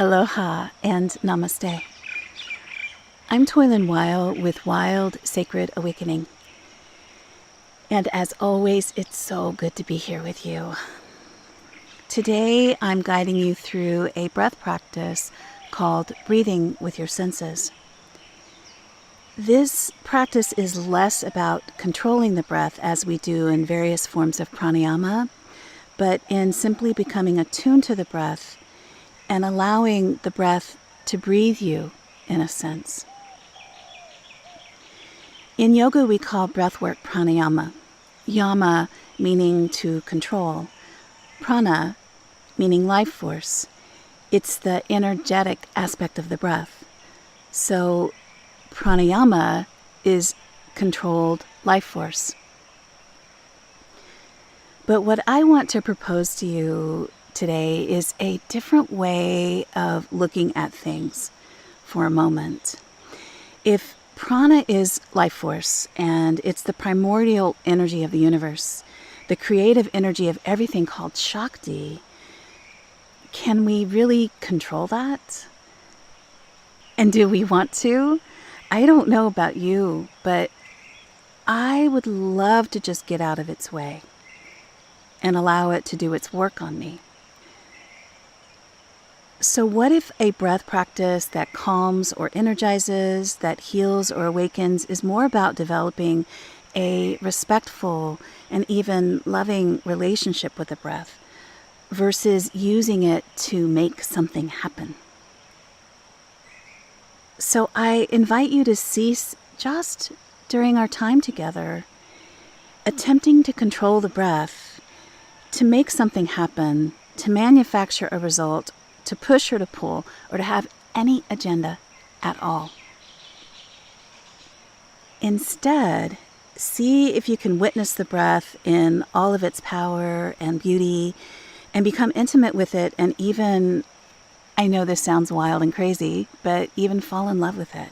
Aloha and namaste. I'm Toylin Weil with Wild Sacred Awakening. And as always, it's so good to be here with you. Today, I'm guiding you through a breath practice called breathing with your senses. This practice is less about controlling the breath as we do in various forms of pranayama, but in simply becoming attuned to the breath and allowing the breath to breathe you, in a sense. In yoga, we call breathwork pranayama. Yama meaning to control. Prana meaning life force. It's the energetic aspect of the breath. So pranayama is controlled life force. But what I want to propose to you today is a different way of looking at things for a moment. If prana is life force and it's the primordial energy of the universe, the creative energy of everything called Shakti, can we really control that? And do we want to? I don't know about you, but I would love to just get out of its way and allow it to do its work on me. So what if a breath practice that calms or energizes, that heals or awakens, is more about developing a respectful and even loving relationship with the breath versus using it to make something happen? So I invite you to cease just during our time together, attempting to control the breath, to make something happen, to manufacture a result, to push or to pull, or to have any agenda at all. Instead, see if you can witness the breath in all of its power and beauty and become intimate with it, and even, I know this sounds wild and crazy, but even fall in love with it.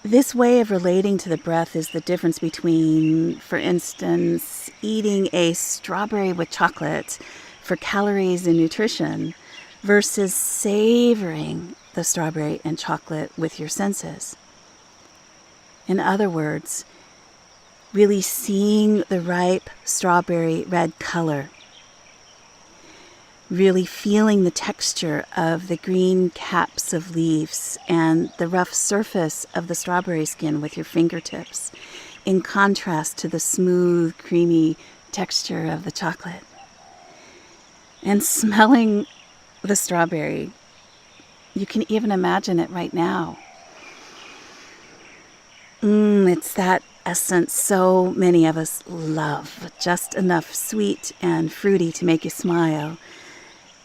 This way of relating to the breath is the difference between, for instance, eating a strawberry with chocolate for calories and nutrition versus savoring the strawberry and chocolate with your senses. In other words, really seeing the ripe strawberry red color, really feeling the texture of the green caps of leaves and the rough surface of the strawberry skin with your fingertips, in contrast to the smooth, creamy texture of the chocolate. And smelling the strawberry, you can even imagine it right now. It's that essence so many of us love, just enough sweet and fruity to make you smile,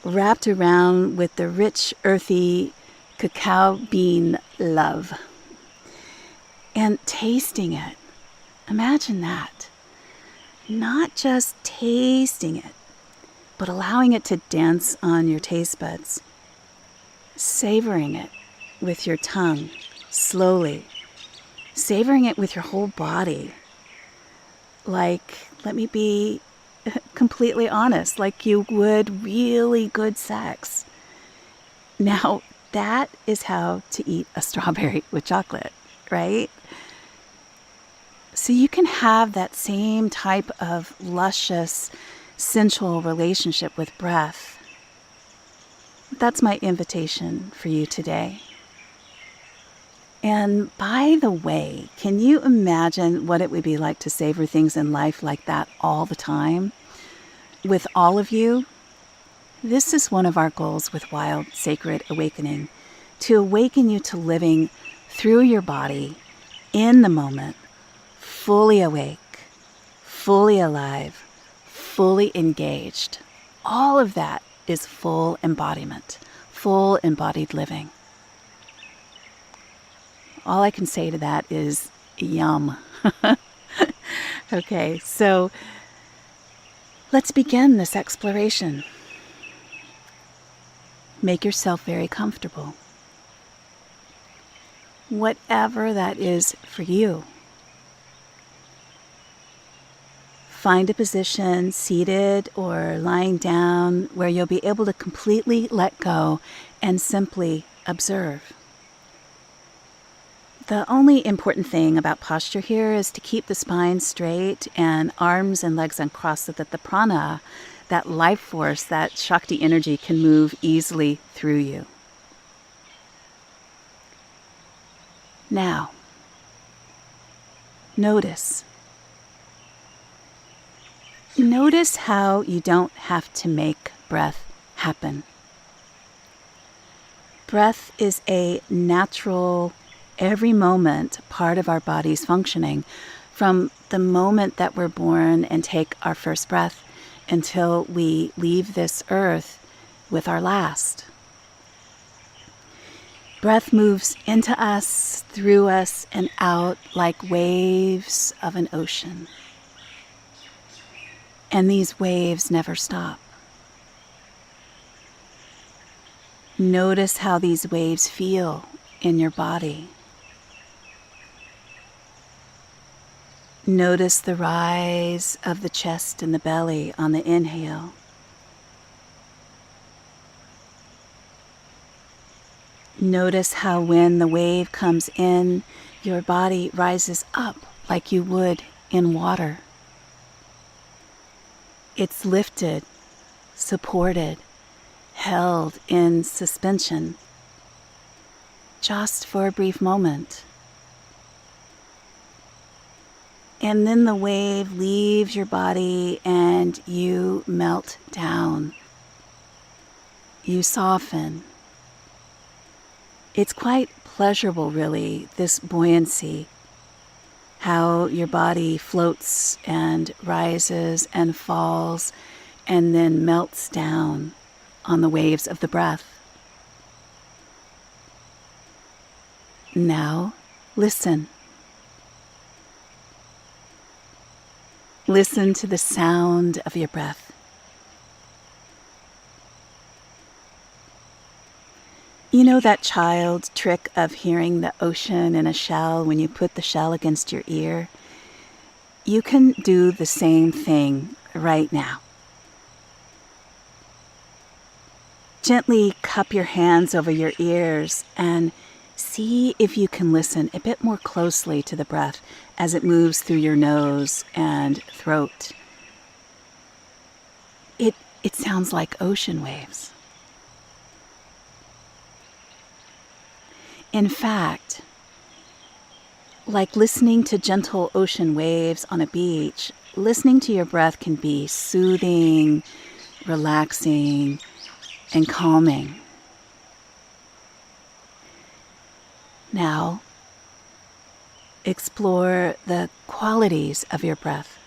wrapped around with the rich, earthy cacao bean love. And tasting it, imagine that. Not just tasting it, but allowing it to dance on your taste buds, savoring it with your tongue slowly, savoring it with your whole body. Like, let me be completely honest, like you would really good sex. Now, that is how to eat a strawberry with chocolate, right? So you can have that same type of luscious, sensual relationship with breath. That's my invitation for you today. And by the way, can you imagine what it would be like to savor things in life like that all the time? With all of you? This is one of our goals with Wild Sacred Awakening, to awaken you to living through your body, in the moment, fully awake, fully alive, fully engaged. All of that is full embodiment, full embodied living. All I can say to that is yum. Okay, so let's begin this exploration. Make yourself very comfortable. Whatever that is for you. Find a position, seated or lying down, where you'll be able to completely let go and simply observe. The only important thing about posture here is to keep the spine straight and arms and legs uncrossed so that the prana, that life force, that Shakti energy can move easily through you. Now, notice. Notice how you don't have to make breath happen. Breath is a natural, every moment part of our body's functioning, from the moment that we're born and take our first breath until we leave this earth with our last. Breath moves into us, through us, and out like waves of an ocean. And these waves never stop. Notice how these waves feel in your body. Notice the rise of the chest and the belly on the inhale. Notice how when the wave comes in, your body rises up like you would in water. It's lifted, supported, held in suspension, just for a brief moment. And then the wave leaves your body and you melt down. You soften. It's quite pleasurable, really, this buoyancy. How your body floats and rises and falls and then melts down on the waves of the breath. Now, listen. Listen to the sound of your breath. You know that child trick of hearing the ocean in a shell when you put the shell against your ear? You can do the same thing right now. Gently cup your hands over your ears and see if you can listen a bit more closely to the breath as it moves through your nose and throat. It sounds like ocean waves. In fact, like listening to gentle ocean waves on a beach, listening to your breath can be soothing, relaxing, and calming. Now, explore the qualities of your breath.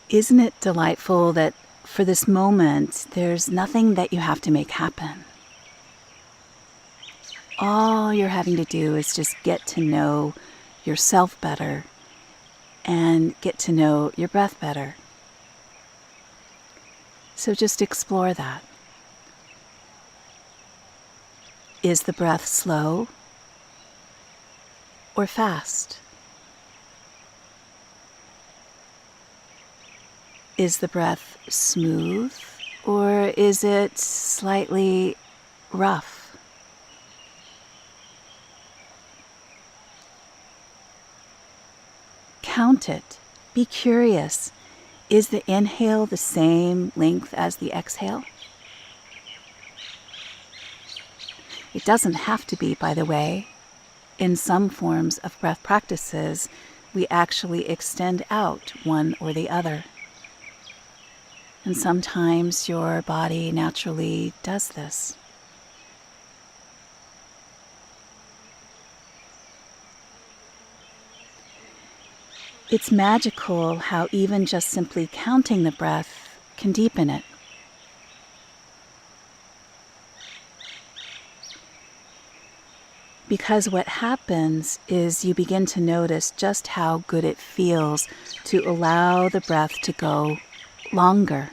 Isn't it delightful that for this moment, there's nothing that you have to make happen? All you're having to do is just get to know yourself better and get to know your breath better. So just explore that. Is the breath slow or fast? Is the breath smooth or is it slightly rough? Count it. Be curious. Is the inhale the same length as the exhale? It doesn't have to be, by the way. In some forms of breath practices, we actually extend out one or the other. And sometimes your body naturally does this. It's magical how even just simply counting the breath can deepen it. Because what happens is you begin to notice just how good it feels to allow the breath to go longer,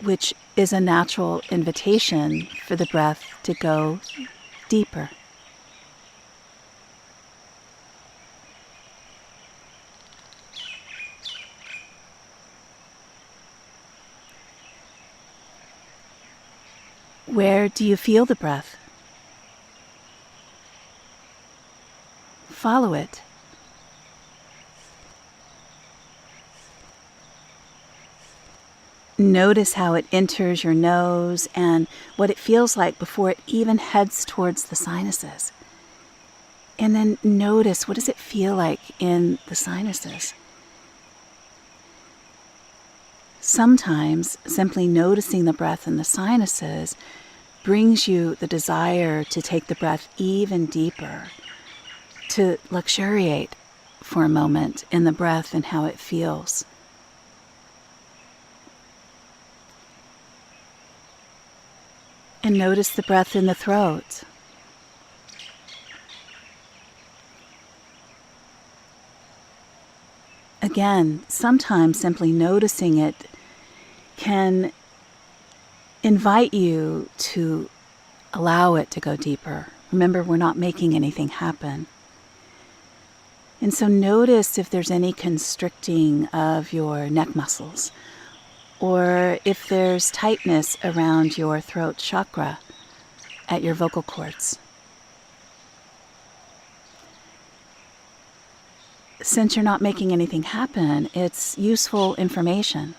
which is a natural invitation for the breath to go deeper. Where do you feel the breath? Follow it. Notice how it enters your nose and what it feels like before it even heads towards the sinuses. And then notice, what does it feel like in the sinuses? Sometimes simply noticing the breath in the sinuses brings you the desire to take the breath even deeper, to luxuriate for a moment in the breath and how it feels. And notice the breath in the throat. Again, sometimes simply noticing it can invite you to allow it to go deeper. Remember, we're not making anything happen. And so notice if there's any constricting of your neck muscles, or if there's tightness around your throat chakra at your vocal cords. Since you're not making anything happen, it's useful information.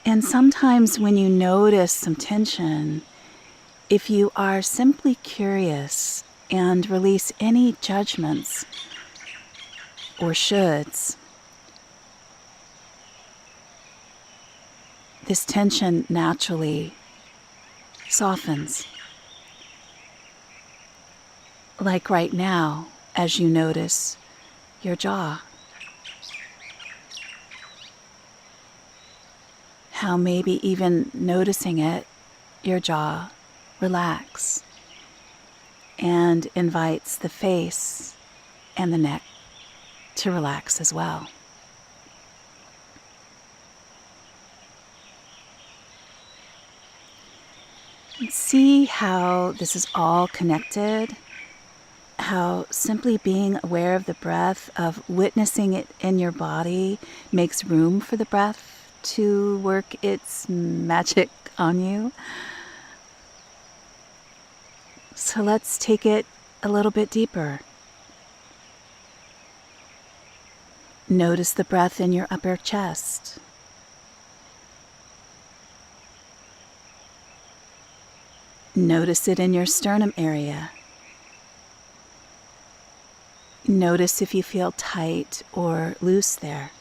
And sometimes when you notice some tension, if you are simply curious and release any judgments or shoulds, this tension naturally softens. Like right now, as you notice your jaw. How maybe even noticing it, your jaw relax and invites the face and the neck to relax as well. And see how this is all connected, how simply being aware of the breath, of witnessing it in your body, makes room for the breath to work its magic on you. So let's take it a little bit deeper. Notice the breath in your upper chest. Notice it in your sternum area. Notice if you feel tight or loose there.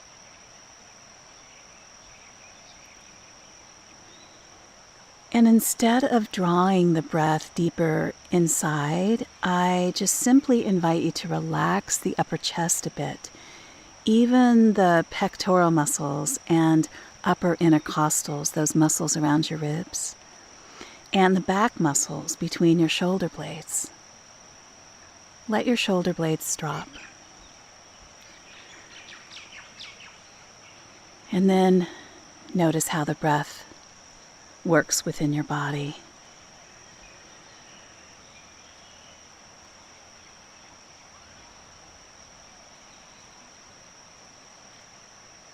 And instead of drawing the breath deeper inside, I just simply invite you to relax the upper chest a bit, even the pectoral muscles and upper intercostals, those muscles around your ribs, and the back muscles between your shoulder blades. Let your shoulder blades drop. And then notice how the breath works within your body.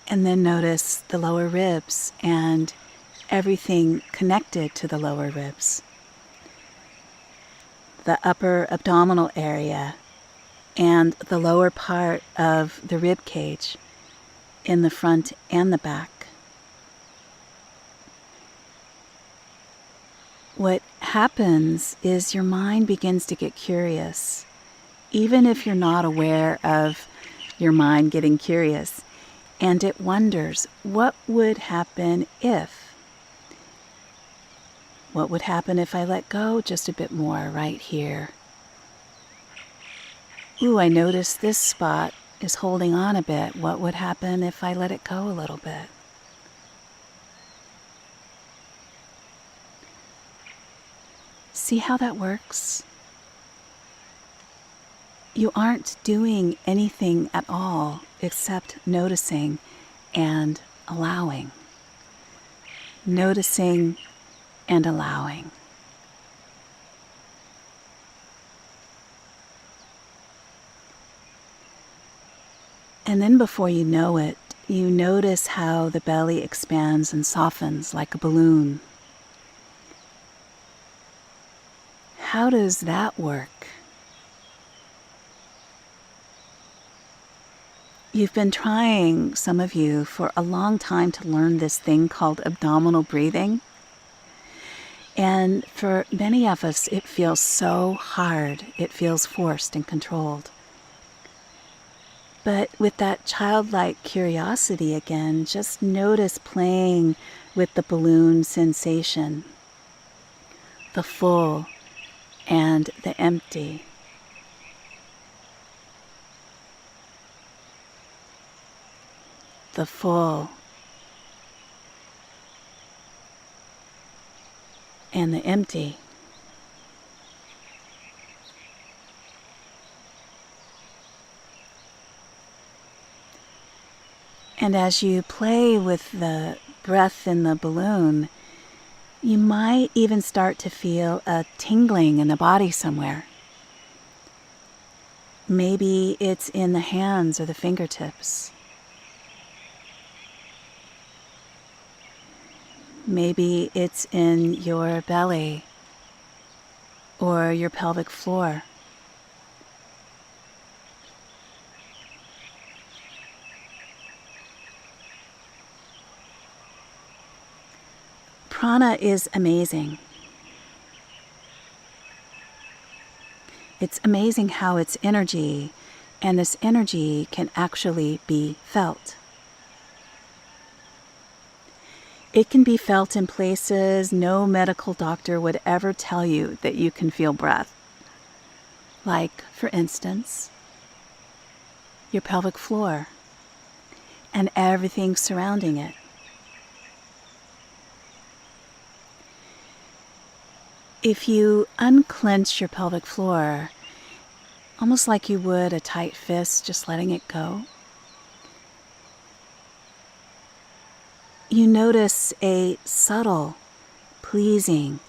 And then notice the lower ribs and everything connected to the lower ribs. The upper abdominal area and the lower part of the rib cage in the front and the back. What happens is your mind begins to get curious, even if you're not aware of your mind getting curious, and it wonders, what would happen if? What would happen if I let go just a bit more right here? Ooh, I notice this spot is holding on a bit. What would happen if I let it go a little bit? See how that works? You aren't doing anything at all except noticing and allowing. noticing and allowing. And then before you know it, you notice how the belly expands and softens like a balloon. How does that work? You've been trying, some of you, for a long time to learn this thing called abdominal breathing. And for many of us, it feels so hard. It feels forced and controlled. But with that childlike curiosity again, just notice playing with the balloon sensation, the full and the empty. The full and the empty. And as you play with the breath in the balloon, you might even start to feel a tingling in the body somewhere. Maybe it's in the hands or the fingertips. Maybe it's in your belly or your pelvic floor. Prana is amazing. It's amazing how it's energy, and this energy can actually be felt. It can be felt in places no medical doctor would ever tell you that you can feel breath. Like, for instance, your pelvic floor and everything surrounding it. If you unclench your pelvic floor, almost like you would a tight fist, just letting it go, you notice a subtle, pleasing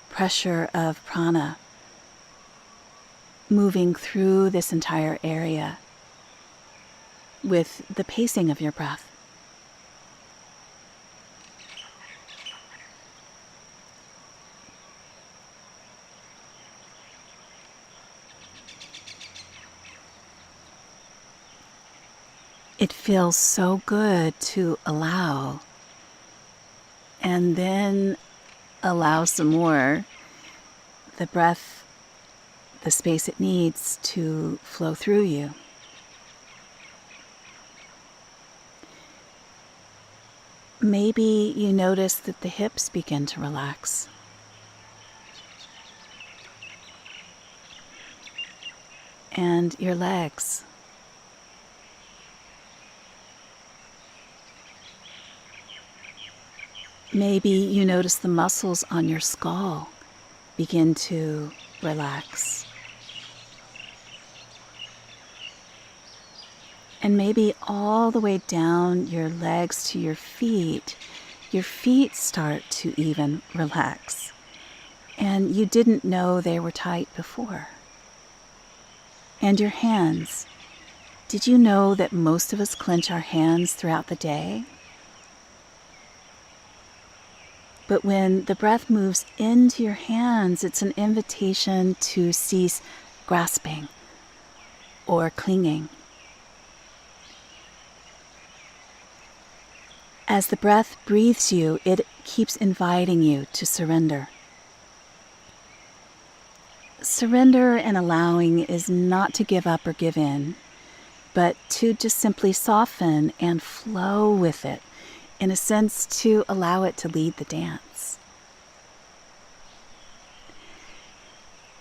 pressure of prana moving through this entire area with the pacing of your breath. It feels so good to allow, and then allow some more. The breath, the space it needs to flow through you. Maybe you notice that the hips begin to relax. And your legs. Maybe you notice the muscles on your skull begin to relax. And maybe all the way down your legs to your feet start to even relax. And you didn't know they were tight before. And your hands. Did you know that most of us clench our hands throughout the day? But when the breath moves into your hands, it's an invitation to cease grasping or clinging. As the breath breathes you, it keeps inviting you to surrender. Surrender and allowing is not to give up or give in, but to just simply soften and flow with it. In a sense, to allow it to lead the dance.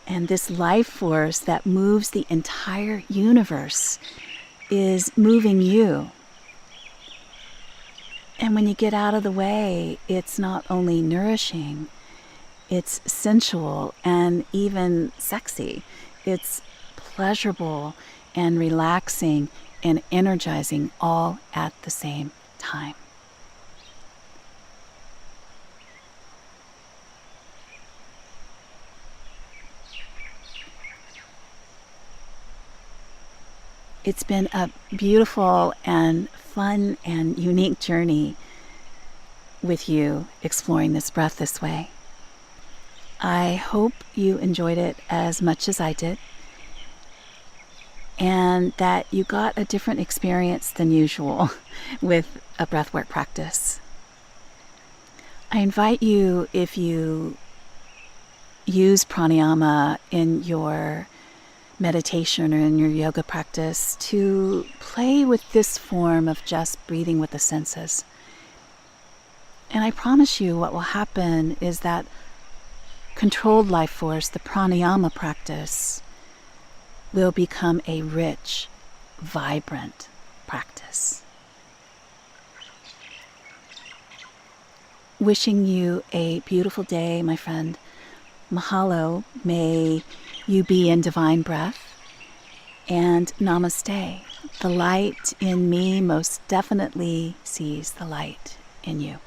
And this life force that moves the entire universe is moving you. And when you get out of the way, it's not only nourishing, it's sensual and even sexy. It's pleasurable and relaxing and energizing all at the same time. It's been a beautiful and fun and unique journey with you exploring this breath this way. I hope you enjoyed it as much as I did, and that you got a different experience than usual with a breathwork practice. I invite you, if you use pranayama in your meditation or in your yoga practice, to play with this form of just breathing with the senses. And I promise you what will happen is that controlled life force, the pranayama practice, will become a rich, vibrant practice. Wishing you a beautiful day, my friend. Mahalo, may you be in divine breath. And namaste. The light in me most definitely sees the light in you.